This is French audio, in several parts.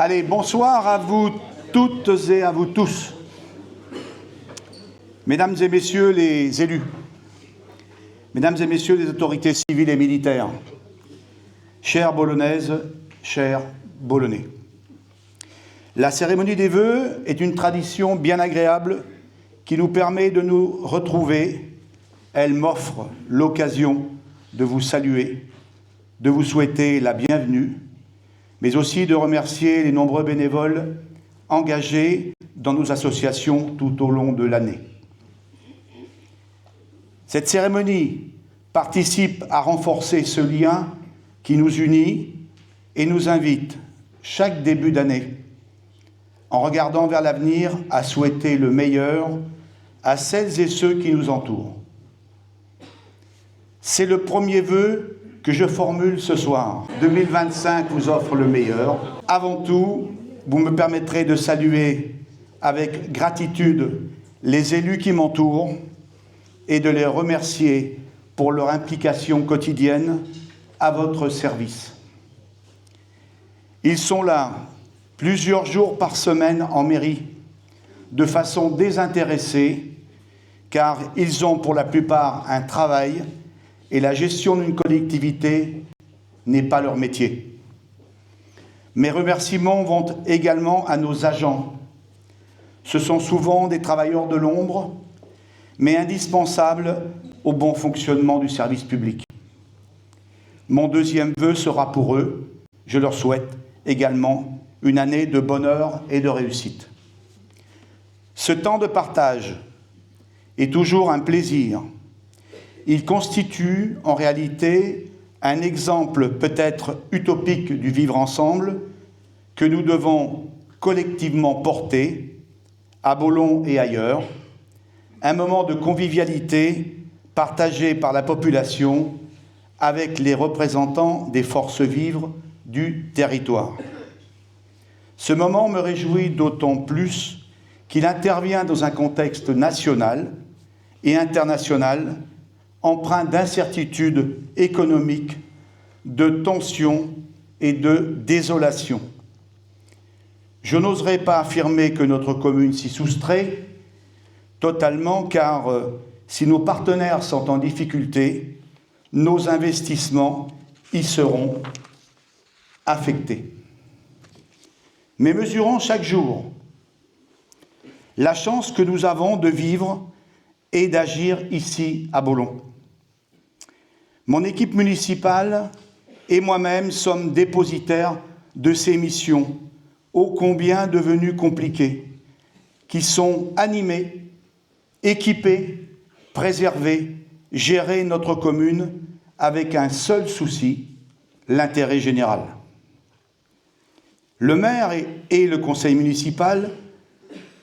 Allez, bonsoir à vous toutes et à vous tous. Mesdames et messieurs les élus, mesdames et messieurs les autorités civiles et militaires, chères Bolonaises, chers Bolonais. La cérémonie des vœux est une tradition bien agréable qui nous permet de nous retrouver. Elle m'offre l'occasion de vous saluer, de vous souhaiter la bienvenue, mais aussi de remercier les nombreux bénévoles engagés dans nos associations tout au long de l'année. Cette cérémonie participe à renforcer ce lien qui nous unit et nous invite, chaque début d'année, en regardant vers l'avenir, à souhaiter le meilleur à celles et ceux qui nous entourent. C'est le premier vœu que je formule ce soir. 2025 vous offre le meilleur. Avant tout, vous me permettrez de saluer avec gratitude les élus qui m'entourent et de les remercier pour leur implication quotidienne à votre service. Ils sont là plusieurs jours par semaine en mairie, de façon désintéressée, car ils ont pour la plupart un travail et la gestion d'une collectivité n'est pas leur métier. Mes remerciements vont également à nos agents. Ce sont souvent des travailleurs de l'ombre, mais indispensables au bon fonctionnement du service public. Mon deuxième vœu sera pour eux. Je leur souhaite également une année de bonheur et de réussite. Ce temps de partage est toujours un plaisir. Il constitue en réalité un exemple peut-être utopique du vivre ensemble que nous devons collectivement porter à Bolon et ailleurs, un moment de convivialité partagé par la population avec les représentants des forces vives du territoire. Ce moment me réjouit d'autant plus qu'il intervient dans un contexte national et international empreint d'incertitudes économiques, de tensions et de désolation. Je n'oserais pas affirmer que notre commune s'y soustrait totalement, car si nos partenaires sont en difficulté, nos investissements y seront affectés. Mais mesurons chaque jour la chance que nous avons de vivre et d'agir ici à Bolon. Mon équipe municipale et moi-même sommes dépositaires de ces missions ô combien devenues compliquées, qui sont animées, équipées, préservées, gérer notre commune avec un seul souci, l'intérêt général. Le maire et le conseil municipal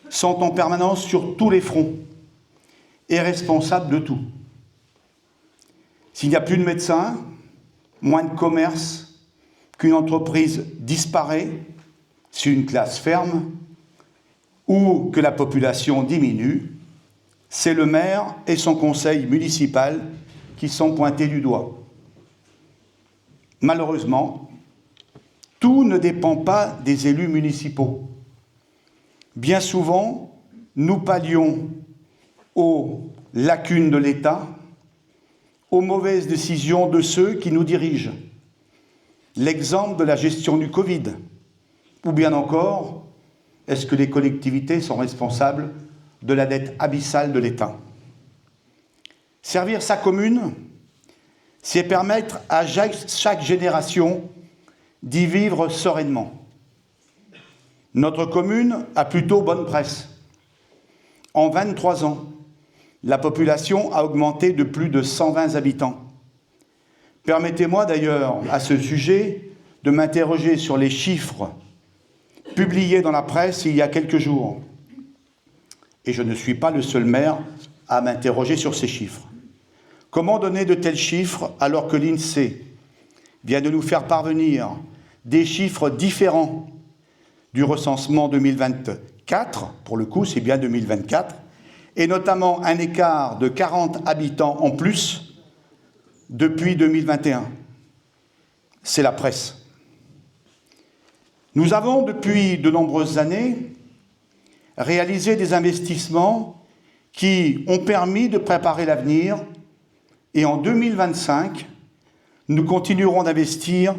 sont en permanence sur tous les fronts et responsables de tout. S'il n'y a plus de médecins, moins de commerce, qu'une entreprise disparaît, si une classe ferme, ou que la population diminue, c'est le maire et son conseil municipal qui sont pointés du doigt. Malheureusement, tout ne dépend pas des élus municipaux. Bien souvent, nous pallions aux lacunes de l'État, aux mauvaises décisions de ceux qui nous dirigent. L'exemple de la gestion du Covid, ou bien encore, est-ce que les collectivités sont responsables de la dette abyssale de l'État? Servir sa commune, c'est permettre à chaque génération d'y vivre sereinement. Notre commune a plutôt bonne presse. En 23 ans, la population a augmenté de plus de 120 habitants. Permettez-moi d'ailleurs, à ce sujet, de m'interroger sur les chiffres publiés dans la presse il y a quelques jours. Et je ne suis pas le seul maire à m'interroger sur ces chiffres. Comment donner de tels chiffres alors que l'INSEE vient de nous faire parvenir des chiffres différents du recensement 2024, pour le coup c'est bien 2024, et notamment un écart de 40 habitants en plus depuis 2021. C'est la presse. Nous avons, depuis de nombreuses années, réalisé des investissements qui ont permis de préparer l'avenir, et en 2025, nous continuerons d'investir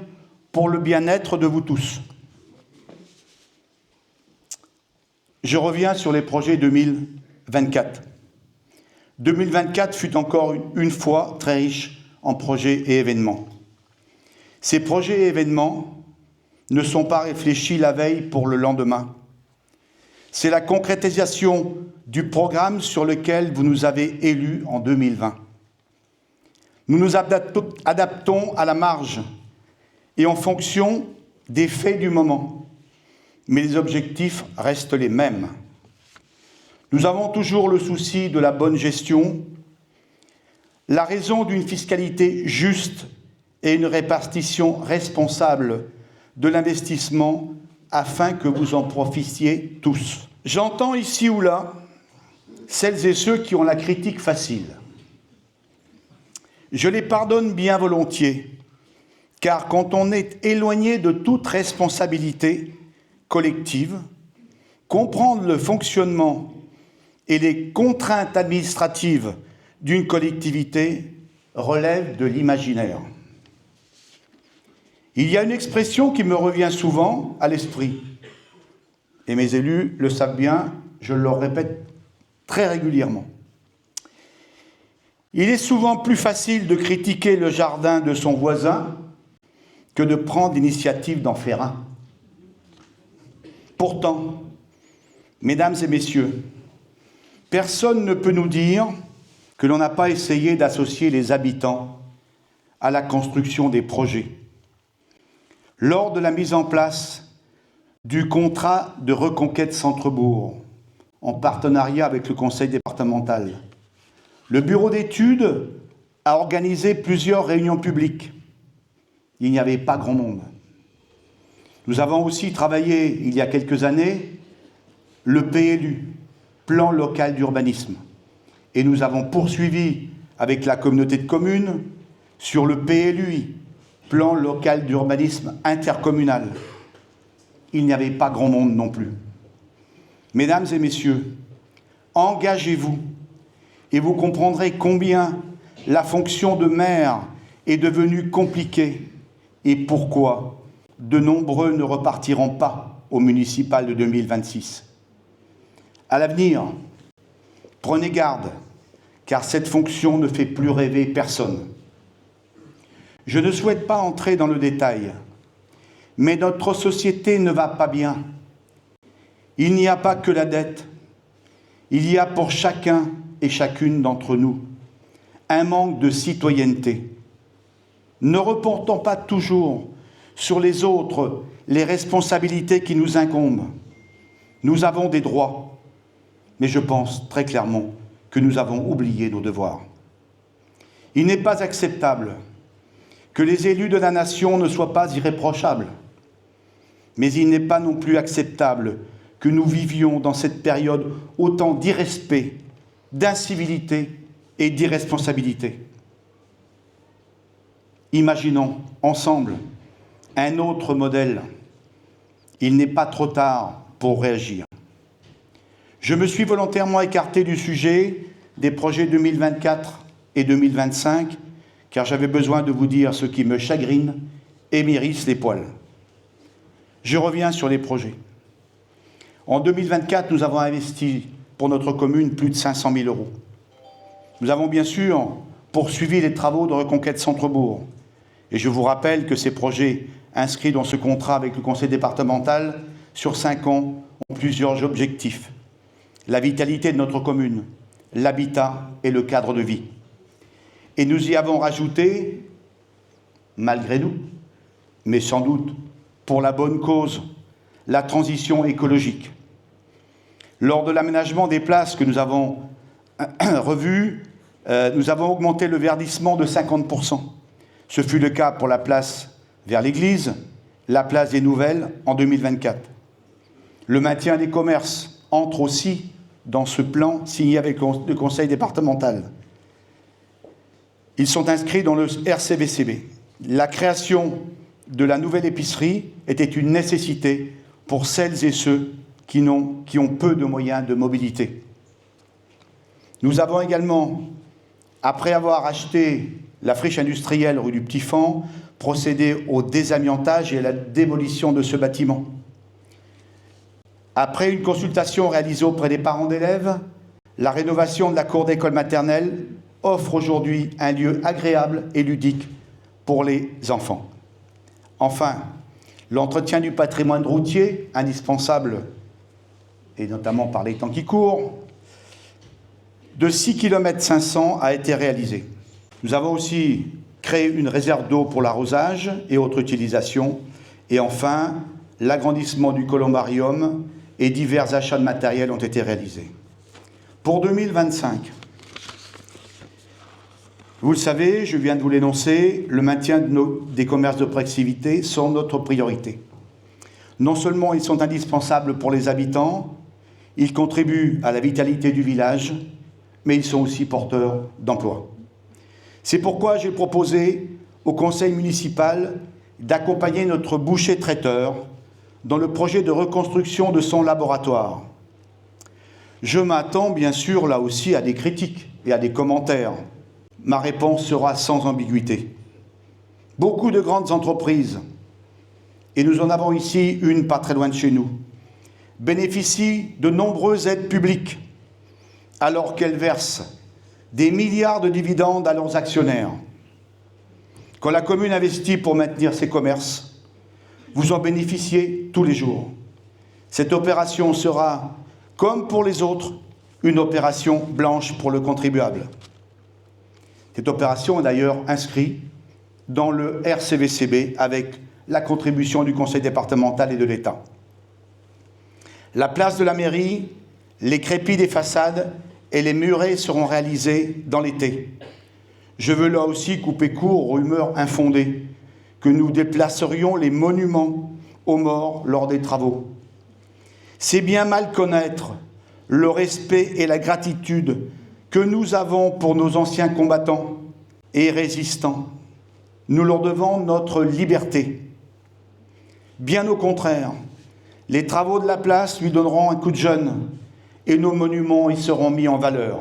pour le bien-être de vous tous. Je reviens sur les projets 2024. 2024 fut encore une fois très riche en projets et événements. Ces projets et événements ne sont pas réfléchis la veille pour le lendemain. C'est la concrétisation du programme sur lequel vous nous avez élus en 2020. Nous nous adaptons à la marge et en fonction des faits du moment, mais les objectifs restent les mêmes. Nous avons toujours le souci de la bonne gestion, la raison d'une fiscalité juste et une répartition responsable de l'investissement afin que vous en profitiez tous. J'entends ici ou là celles et ceux qui ont la critique facile. Je les pardonne bien volontiers, car quand on est éloigné de toute responsabilité collective, comprendre le fonctionnement et les contraintes administratives d'une collectivité relève de l'imaginaire. Il y a une expression qui me revient souvent à l'esprit, et mes élus le savent bien, je le leur répète très régulièrement. Il est souvent plus facile de critiquer le jardin de son voisin que de prendre l'initiative d'en faire un. Pourtant, mesdames et messieurs, personne ne peut nous dire que l'on n'a pas essayé d'associer les habitants à la construction des projets. Lors de la mise en place du contrat de reconquête Centre-Bourg, en partenariat avec le conseil départemental, le bureau d'études a organisé plusieurs réunions publiques. Il n'y avait pas grand monde. Nous avons aussi travaillé, il y a quelques années, le PLU, Plan local d'urbanisme. Et nous avons poursuivi avec la communauté de communes sur le PLUI, Plan local d'urbanisme intercommunal. Il n'y avait pas grand monde non plus. Mesdames et messieurs, engagez-vous et vous comprendrez combien la fonction de maire est devenue compliquée et pourquoi de nombreux ne repartiront pas au municipal de 2026. À l'avenir, prenez garde, car cette fonction ne fait plus rêver personne. Je ne souhaite pas entrer dans le détail, mais notre société ne va pas bien. Il n'y a pas que la dette. Il y a pour chacun et chacune d'entre nous un manque de citoyenneté. Ne reportons pas toujours sur les autres les responsabilités qui nous incombent. Nous avons des droits, mais je pense très clairement que nous avons oublié nos devoirs. Il n'est pas acceptable que les élus de la nation ne soient pas irréprochables, mais il n'est pas non plus acceptable que nous vivions dans cette période autant d'irrespect, d'incivilité et d'irresponsabilité. Imaginons ensemble un autre modèle. Il n'est pas trop tard pour réagir. Je me suis volontairement écarté du sujet des projets 2024 et 2025, car j'avais besoin de vous dire ce qui me chagrine et m'hérisse les poils. Je reviens sur les projets. En 2024, nous avons investi pour notre commune plus de 500 000 €. Nous avons bien sûr poursuivi les travaux de reconquête Centre-Bourg. Et je vous rappelle que ces projets inscrits dans ce contrat avec le conseil départemental sur 5 ans ont plusieurs objectifs. La vitalité de notre commune, l'habitat et le cadre de vie. Et nous y avons rajouté, malgré nous, mais sans doute pour la bonne cause, la transition écologique. Lors de l'aménagement des places que nous avons revu, nous avons augmenté le verdissement de 50%. Ce fut le cas pour la place vers l'église, la place des Nouvelles en 2024. Le maintien des commerces entre aussi dans ce plan signé avec le conseil départemental. Ils sont inscrits dans le RCVCB. La création de la nouvelle épicerie était une nécessité pour celles et ceux qui ont peu de moyens de mobilité. Nous avons également, après avoir acheté la friche industrielle rue du Petit Fan, procédé au désamiantage et à la démolition de ce bâtiment. Après une consultation réalisée auprès des parents d'élèves, la rénovation de la cour d'école maternelle offre aujourd'hui un lieu agréable et ludique pour les enfants. Enfin, l'entretien du patrimoine routier, indispensable, et notamment par les temps qui courent, de 6,5 km a été réalisé. Nous avons aussi créé une réserve d'eau pour l'arrosage et autres utilisations. Et enfin, l'agrandissement du columbarium et divers achats de matériel ont été réalisés. Pour 2025, vous le savez, je viens de vous l'énoncer, le maintien des commerces de proximité sont notre priorité. Non seulement ils sont indispensables pour les habitants, ils contribuent à la vitalité du village, mais ils sont aussi porteurs d'emplois. C'est pourquoi j'ai proposé au conseil municipal d'accompagner notre boucher traiteur dans le projet de reconstruction de son laboratoire. Je m'attends bien sûr là aussi à des critiques et à des commentaires. Ma réponse sera sans ambiguïté. Beaucoup de grandes entreprises, et nous en avons ici une pas très loin de chez nous, bénéficient de nombreuses aides publiques alors qu'elles versent des milliards de dividendes à leurs actionnaires. Quand la commune investit pour maintenir ses commerces, vous en bénéficiez tous les jours. Cette opération sera, comme pour les autres, une opération blanche pour le contribuable. Cette opération est d'ailleurs inscrite dans le RCVCB avec la contribution du conseil départemental et de l'État. La place de la mairie, les crépis des façades et les murets seront réalisés dans l'été. Je veux là aussi couper court aux rumeurs infondées que nous déplacerions les monuments aux morts lors des travaux. C'est bien mal connaître le respect et la gratitude que nous avons pour nos anciens combattants et résistants. Nous leur devons notre liberté. Bien au contraire, les travaux de la place lui donneront un coup de jeune et nos monuments y seront mis en valeur.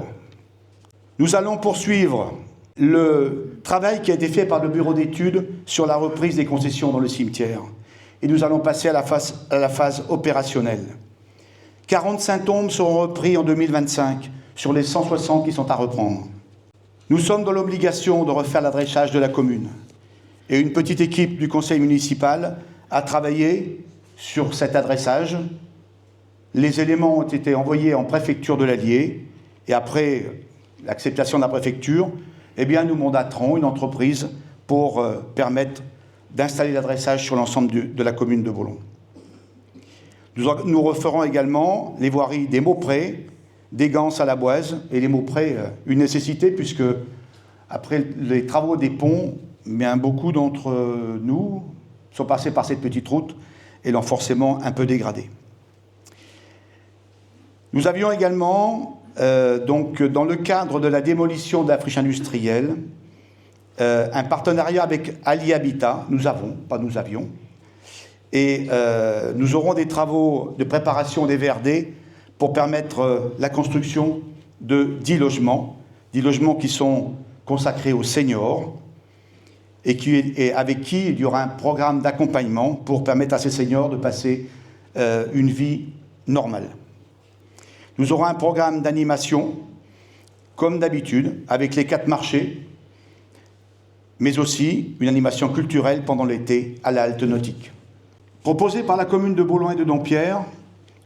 Nous allons poursuivre le travail qui a été fait par le bureau d'études sur la reprise des concessions dans le cimetière. Et nous allons passer à la phase opérationnelle. 45 tombes seront repris en 2025 sur les 160 qui sont à reprendre. Nous sommes dans l'obligation de refaire l'adressage de la commune. Et une petite équipe du conseil municipal a travaillé sur cet adressage. Les éléments ont été envoyés en préfecture de l'Allier et après l'acceptation de la préfecture, eh bien, nous mandaterons une entreprise pour permettre d'installer l'adressage sur l'ensemble de la commune de Baulon. Nous referons également les voiries des Mauprés, des Ganses à la Boise, et les Mauprés, une nécessité, puisque après les travaux des ponts, bien, beaucoup d'entre nous sont passés par cette petite route et l'ont forcément un peu dégradée. Nous avions également, donc, dans le cadre de la démolition de la friche industrielle, un partenariat avec Ali Habitat, nous avions, et nous aurons des travaux de préparation des VRD pour permettre la construction de 10 logements qui sont consacrés aux seniors et avec qui il y aura un programme d'accompagnement pour permettre à ces seniors de passer une vie normale. Nous aurons un programme d'animation, comme d'habitude, avec les 4 marchés, mais aussi une animation culturelle pendant l'été à la halte nautique. Proposée par la commune de Baulon et de Dompierre,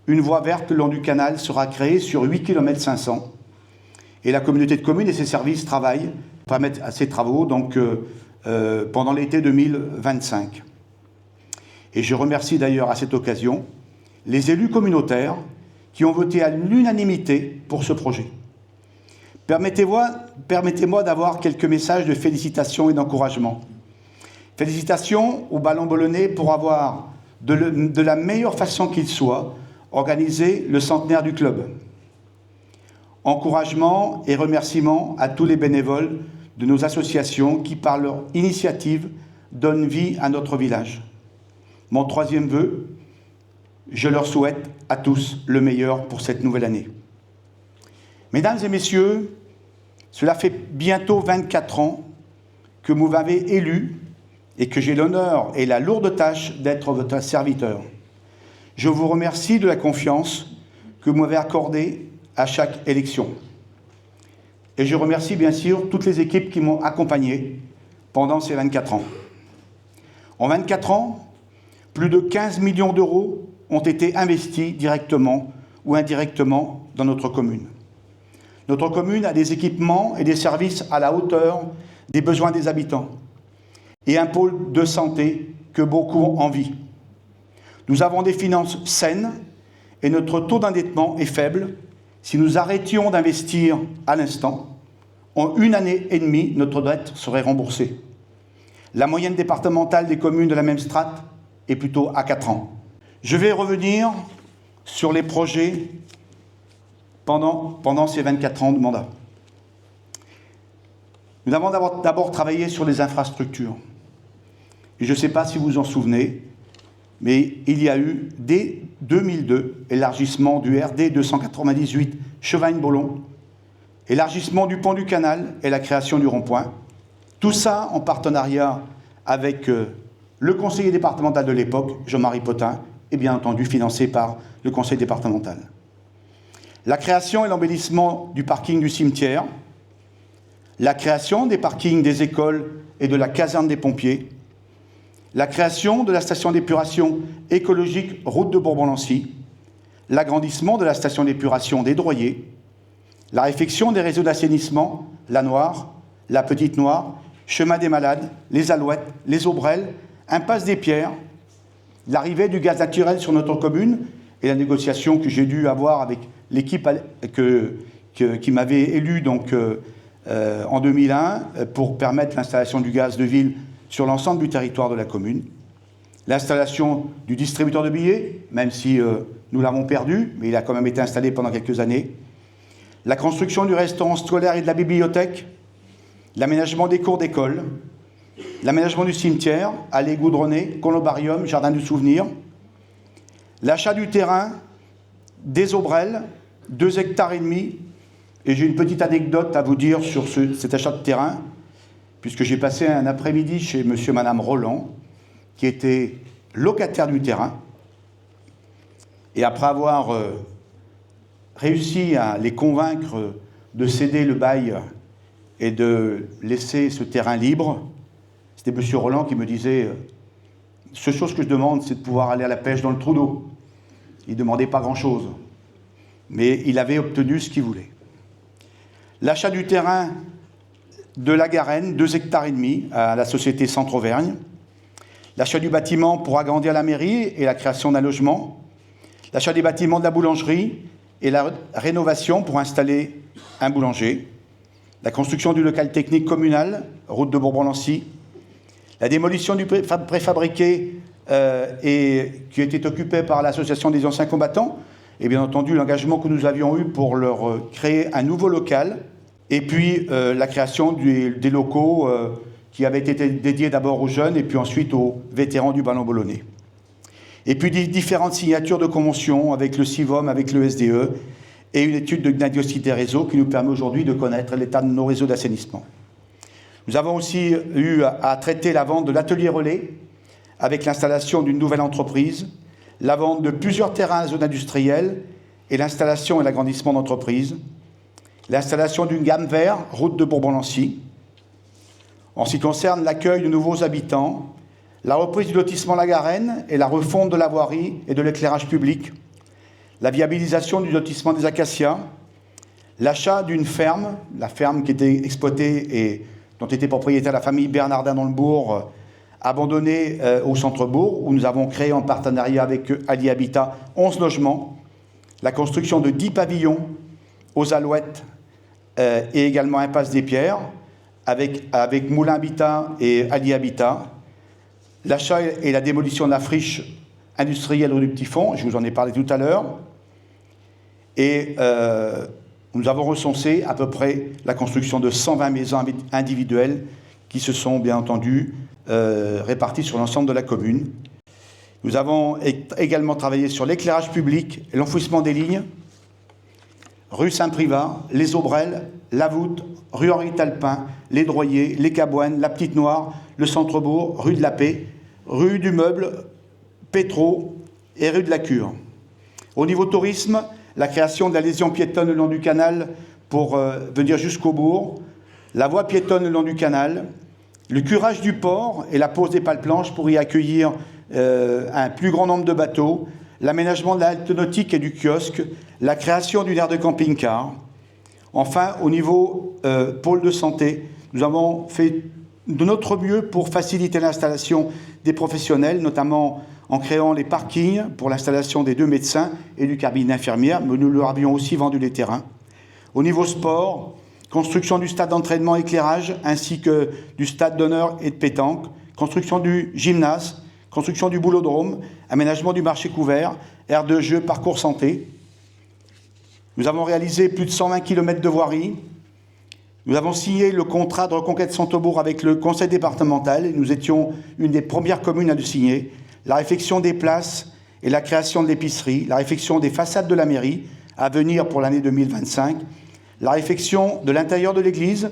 une voie verte le long du canal sera créée sur 8,5 km. Et la communauté de communes et ses services travaillent pour permettre à ces travaux donc, pendant l'été 2025. Et je remercie d'ailleurs à cette occasion les élus communautaires qui ont voté à l'unanimité pour ce projet. Permettez-moi d'avoir quelques messages de félicitations et d'encouragement. Félicitations au Ballon Boulonnais pour avoir, de la meilleure façon qu'il soit, organisé le centenaire du club. Encouragement et remerciements à tous les bénévoles de nos associations qui, par leur initiative, donnent vie à notre village. Mon troisième vœu, je leur souhaite à tous le meilleur pour cette nouvelle année. Mesdames et messieurs, cela fait bientôt 24 ans que vous m'avez élu et que j'ai l'honneur et la lourde tâche d'être votre serviteur. Je vous remercie de la confiance que vous m'avez accordée à chaque élection. Et je remercie bien sûr toutes les équipes qui m'ont accompagné pendant ces 24 ans. En 24 ans, plus de 15 millions d'euros ont été investis directement ou indirectement dans notre commune. Notre commune a des équipements et des services à la hauteur des besoins des habitants et un pôle de santé que beaucoup envient. Nous avons des finances saines et notre taux d'endettement est faible. Si nous arrêtions d'investir à l'instant, en 1 année et demie, notre dette serait remboursée. La moyenne départementale des communes de la même strate est plutôt à 4 ans. Je vais revenir sur les projets pendant ces 24 ans de mandat. Nous avons d'abord travaillé sur les infrastructures. Et je ne sais pas si vous vous en souvenez, mais il y a eu, dès 2002, élargissement du RD 298 Chevagne-Bollon, élargissement du pont du canal et la création du rond-point. Tout ça en partenariat avec le conseiller départemental de l'époque, Jean-Marie Potin, et bien entendu financé par le conseil départemental. La création et l'embellissement du parking du cimetière, la création des parkings des écoles et de la caserne des pompiers, la création de la station d'épuration écologique route de Bourbon-Lancy, l'agrandissement de la station d'épuration des Droyers, la réfection des réseaux d'assainissement, la Noire, la Petite Noire, Chemin des Malades, les Alouettes, les Aubrelles, Impasse des Pierres, l'arrivée du gaz naturel sur notre commune et la négociation que j'ai dû avoir avec l'équipe qui m'avait élu donc, en 2001 pour permettre l'installation du gaz de ville sur l'ensemble du territoire de la commune. L'installation du distributeur de billets, même si nous l'avons perdu, mais il a quand même été installé pendant quelques années. La construction du restaurant scolaire et de la bibliothèque, l'aménagement des cours d'école, l'aménagement du cimetière, allées goudronnées, columbarium, jardin du souvenir, l'achat du terrain, des Aubrelles, 2,5 hectares, et j'ai une petite anecdote à vous dire sur cet achat de terrain, puisque j'ai passé un après-midi chez monsieur et madame Roland, qui étaient locataires du terrain, et après avoir réussi à les convaincre de céder le bail et de laisser ce terrain libre, c'était monsieur Roland qui me disait « Seule chose que je demande, c'est de pouvoir aller à la pêche dans le trou d'eau. » Il ne demandait pas grand-chose, mais il avait obtenu ce qu'il voulait. L'achat du terrain de la Garenne, 2,5 hectares à la société Centre-Auvergne, l'achat du bâtiment pour agrandir la mairie et la création d'un logement, l'achat des bâtiments de la boulangerie et la rénovation pour installer un boulanger, la construction du local technique communal, route de Bourbon-Lancy, la démolition du préfabriqué qui était occupé par l'association des anciens combattants, et bien entendu l'engagement que nous avions eu pour leur créer un nouveau local, et puis la création des locaux qui avaient été dédiés d'abord aux jeunes et puis ensuite aux vétérans du ballon boulonnais. Et puis différentes signatures de conventions avec le CIVOM, avec le SDE, et une étude de diagnostic des réseaux qui nous permet aujourd'hui de connaître l'état de nos réseaux d'assainissement. Nous avons aussi eu à traiter la vente de l'atelier relais, avec l'installation d'une nouvelle entreprise, la vente de plusieurs terrains à la zone industrielle et l'installation et l'agrandissement d'entreprises, l'installation d'une gamme vert, route de Bourbon-Lancy. En ce qui concerne l'accueil de nouveaux habitants, la reprise du lotissement La Garenne et la refonte de la voirie et de l'éclairage public, la viabilisation du lotissement des Acacias, l'achat d'une ferme, la ferme qui était exploitée et dont était propriétaire la famille Bernardin dans le bourg, abandonnée au centre-bourg, où nous avons créé en partenariat avec Ali Habitat 11 logements, la construction de 10 pavillons aux Alouettes et également Impasse des Pierres, avec Moulin Habitat et Ali Habitat, l'achat et la démolition de la friche industrielle au Petit Fond, je vous en ai parlé tout à l'heure, et nous avons recensé à peu près la construction de 120 maisons individuelles qui se sont bien entendu réparties sur l'ensemble de la commune. Nous avons également travaillé sur l'éclairage public et l'enfouissement des lignes, rue Saint-Privat, les Aubrelles, la Voûte, rue Henri Talpin, les Droyers, les Caboines, la Petite Noire, le Centre-Bourg, rue de la Paix, rue du Meuble, Pétro et rue de la Cure. Au niveau tourisme, la création de la liaison piétonne le long du canal pour venir jusqu'au bourg, la voie piétonne le long du canal, le curage du port et la pose des pales planches pour y accueillir un plus grand nombre de bateaux, l'aménagement de la halte nautique et du kiosque, la création d'une aire de camping-car. Enfin, au niveau pôle de santé, nous avons fait de notre mieux pour faciliter l'installation des professionnels, notamment en créant les parkings pour l'installation des 2 médecins et du cabinet infirmière, mais nous leur avions aussi vendu les terrains. Au niveau sport, construction du stade d'entraînement éclairage, ainsi que du stade d'honneur et de pétanque, construction du gymnase, construction du boulodrome, aménagement du marché couvert, aire de jeu, parcours santé. Nous avons réalisé plus de 120 km de voirie. Nous avons signé le contrat de reconquête Centrebourg avec le conseil départemental et nous étions une des premières communes à le signer. La réfection des places et la création de l'épicerie, la réfection des façades de la mairie à venir pour l'année 2025, la réfection de l'intérieur de l'église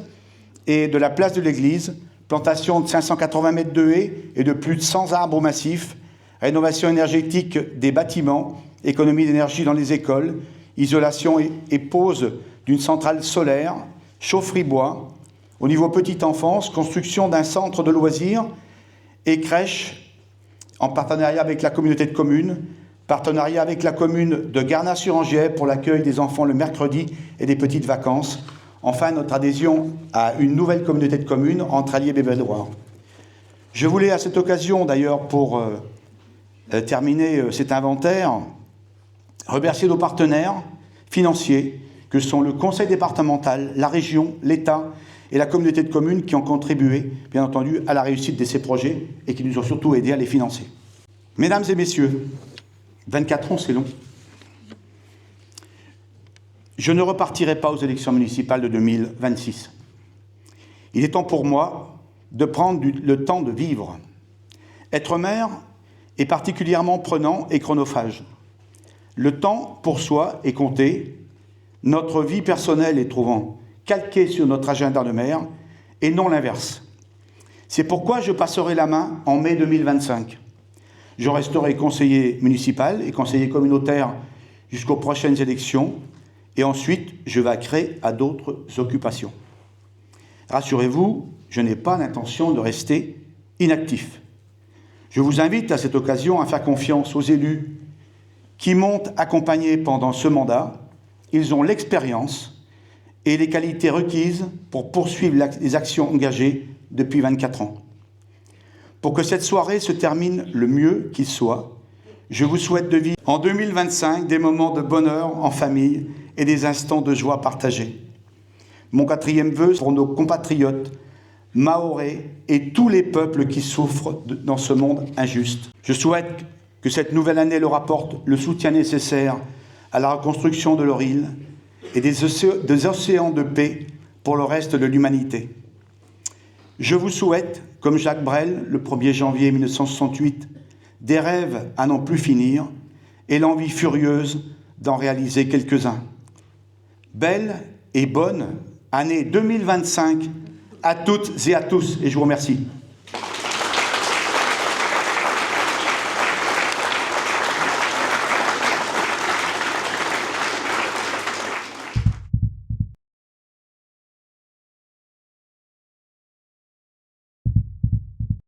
et de la place de l'église, plantation de 580 mètres de haies et de plus de 100 arbres massifs, rénovation énergétique des bâtiments, économie d'énergie dans les écoles, isolation et pose d'une centrale solaire, chaufferie bois. Au niveau petite enfance, construction d'un centre de loisirs et crèche en partenariat avec la communauté de communes, partenariat avec la commune de Garnas-sur-Angiers pour l'accueil des enfants le mercredi et des petites vacances. Enfin, notre adhésion à une nouvelle communauté de communes entre Allier et Belvédère. Je voulais à cette occasion, d'ailleurs, pour terminer cet inventaire, remercier nos partenaires financiers, que sont le conseil départemental, la région, l'État et la communauté de communes qui ont contribué, bien entendu, à la réussite de ces projets et qui nous ont surtout aidés à les financer. Mesdames et messieurs, 24 ans, c'est long. Je ne repartirai pas aux élections municipales de 2026. Il est temps pour moi de prendre le temps de vivre. Être maire est particulièrement prenant et chronophage. Le temps pour soi est compté. Notre vie personnelle est trouvant calquée sur notre agenda de maire et non l'inverse. C'est pourquoi je passerai la main en mai 2025. Je resterai conseiller municipal et conseiller communautaire jusqu'aux prochaines élections et ensuite je vaquerai à d'autres occupations. Rassurez-vous, je n'ai pas l'intention de rester inactif. Je vous invite à cette occasion à faire confiance aux élus qui m'ont accompagné pendant ce mandat. Ils ont l'expérience et les qualités requises pour poursuivre les actions engagées depuis 24 ans. Pour que cette soirée se termine le mieux qu'il soit, je vous souhaite de vivre en 2025 des moments de bonheur en famille et des instants de joie partagés. Mon 4e vœu pour nos compatriotes mahorais et tous les peuples qui souffrent dans ce monde injuste. Je souhaite que cette nouvelle année leur apporte le soutien nécessaire à la reconstruction de leur île et des océans de paix pour le reste de l'humanité. Je vous souhaite, comme Jacques Brel, le 1er janvier 1968, des rêves à n'en plus finir et l'envie furieuse d'en réaliser quelques-uns. Belle et bonne année 2025 à toutes et à tous, et je vous remercie.